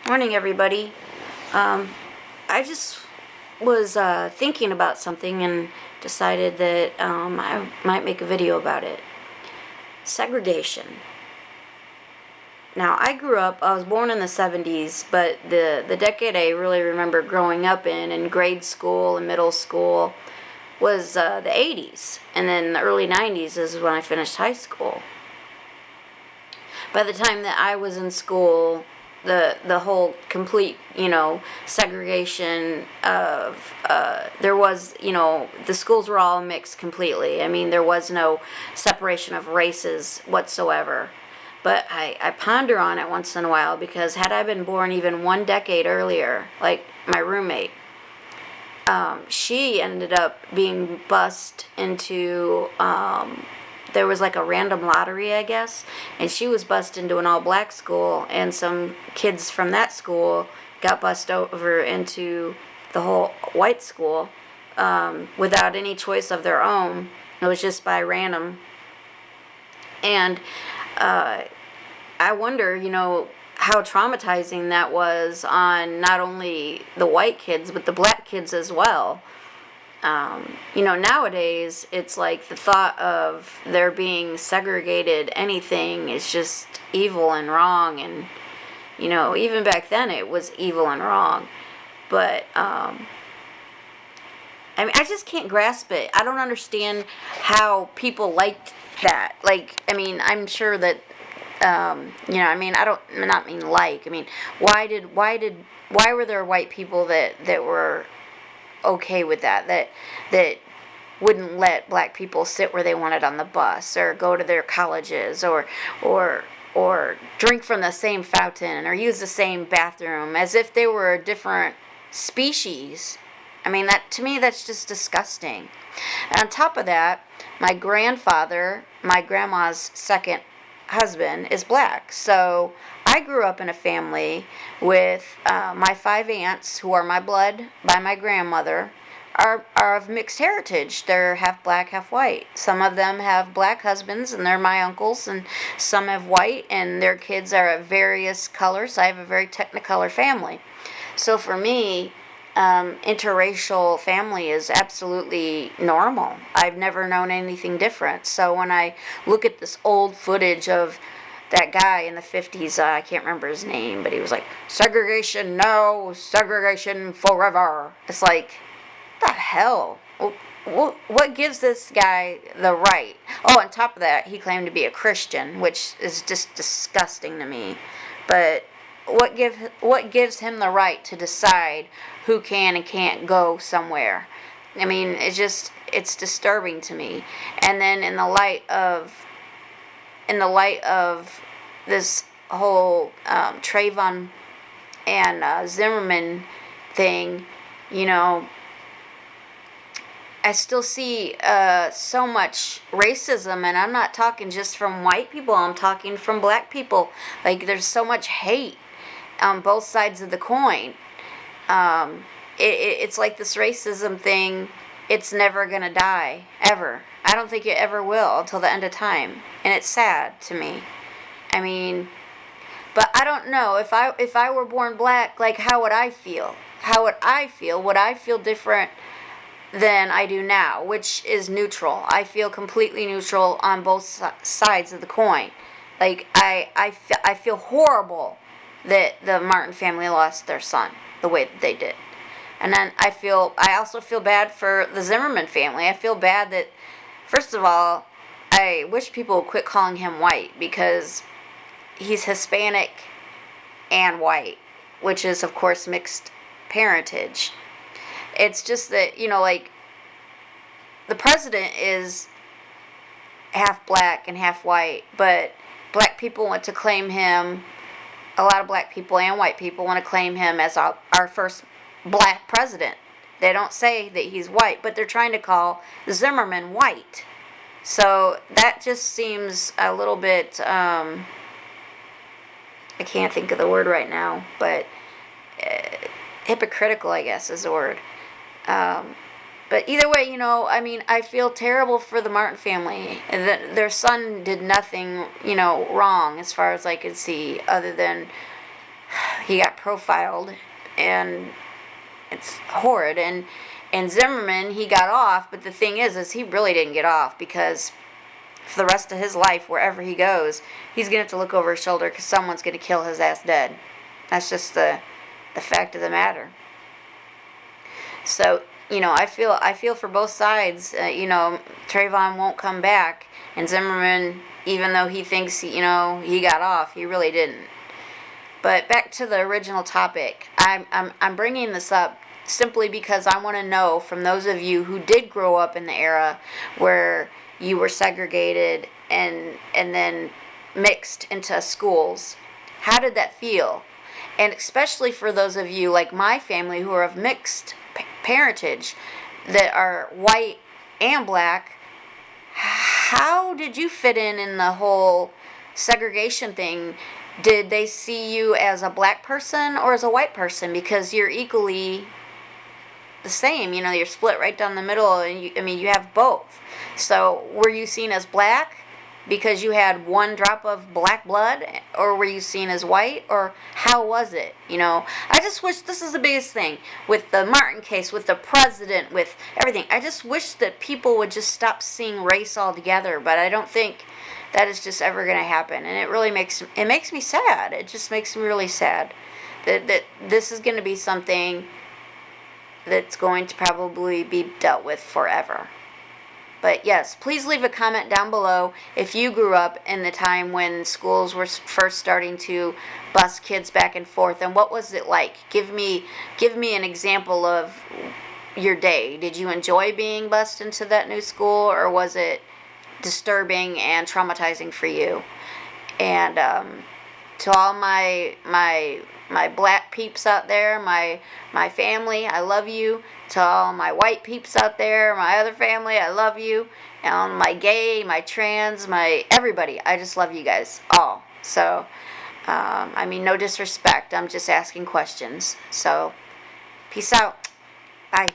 Morning, everybody. I just was thinking about something and decided that I might make a video about it. Segregation. Now, I was born in the 70s, but the decade I really remember growing up in grade school and middle school, was the 80s. And then the early 90s is when I finished high school. By the time that I was in school, the whole complete segregation of there was the schools were all mixed completely. I mean, there was no separation of races whatsoever. But I ponder on it once in a while, because had I been born even one decade earlier, like my roommate, she ended up being bussed into there was like a random lottery, I guess, and she was bussed into an all-black school, and some kids from that school got bussed over into the whole white school without any choice of their own. It was just by random. And I wonder, how traumatizing that was on not only the white kids, but the black kids as well. Nowadays, it's like the thought of there being segregated anything is just evil and wrong. And, even back then it was evil and wrong. But, I just can't grasp it. I don't understand how people liked that. I'm sure that, I don't not mean like. Why were there white people that were okay with that wouldn't let black people sit where they wanted on the bus, or go to their colleges, or drink from the same fountain, or use the same bathroom, as if they were a different species. That, to me, that's just disgusting. And on top of that, my grandfather, my grandma's second husband, is black. So I grew up in a family with my 5 aunts, who are my blood by my grandmother, are of mixed heritage. They're half black, half white. Some of them have black husbands, and they're my uncles, and some have white, and their kids are of various colors. I have a very technicolor family. So for me, interracial family is absolutely normal. I've never known anything different. So when I look at this old footage of that guy in the 50s, I can't remember his name, but he was like, segregation no, segregation forever. It's like, what the hell? What gives this guy the right? Oh, on top of that, he claimed to be a Christian, which is just disgusting to me. But what gives him the right to decide who can and can't go somewhere? It's disturbing to me. And then in the light of this whole Trayvon and Zimmerman thing, I still see so much racism, and I'm not talking just from white people, I'm talking from black people. Like, there's so much hate on both sides of the coin. It's like this racism thing, it's never going to die, ever. I don't think it ever will until the end of time. And it's sad to me. But I don't know. If I were born black, like, how would I feel? How would I feel? Would I feel different than I do now, which is neutral? I feel completely neutral on both sides of the coin. Like, I feel horrible that the Martin family lost their son the way that they did. And then I also feel bad for the Zimmerman family. I feel bad that, first of all, I wish people would quit calling him white, because he's Hispanic and white, which is, of course, mixed parentage. It's just that, the president is half black and half white, but black people want to claim him, a lot of black people and white people want to claim him as our first black president. They don't say that he's white, but they're trying to call Zimmerman white. So that just seems a little bit, I can't think of the word right now, but hypocritical, I guess, is the word. But either way, I feel terrible for the Martin family. Their son did nothing, wrong, as far as I could see, other than he got profiled, and it's horrid. And Zimmerman, he got off, but the thing is he really didn't get off, because for the rest of his life, wherever he goes, he's gonna have to look over his shoulder because someone's gonna kill his ass dead. That's just the fact of the matter. So, I feel for both sides. Trayvon won't come back, and Zimmerman, even though he thinks he got off, he really didn't. But back to the original topic, I'm bringing this up simply because I want to know from those of you who did grow up in the era where you were segregated and then mixed into schools, how did that feel? And especially for those of you like my family who are of mixed parentage, that are white and black, how did you fit in the whole segregation thing? Did they see you as a black person or as a white person? Because you're equally the same. You're split right down the middle, and you have both. So were you seen as black because you had one drop of black blood, or were you seen as white, or how was it? I just wish, this is the biggest thing with the Martin case, with the president, with everything. I just wish that people would just stop seeing race altogether, but I don't think that is just ever going to happen, and it really makes me sad. It just makes me really sad that this is going to be something that's going to probably be dealt with forever. But yes, please leave a comment down below if you grew up in the time when schools were first starting to bus kids back and forth, and what was it like? Give me an example of your day. Did you enjoy being bused into that new school, or was it disturbing and traumatizing for you? And to all my black peeps out there, my family, I love you. To all my white peeps out there, my other family, I love you. And my gay, my trans, my everybody, I just love you guys all. So, no disrespect. I'm just asking questions. So, peace out. Bye.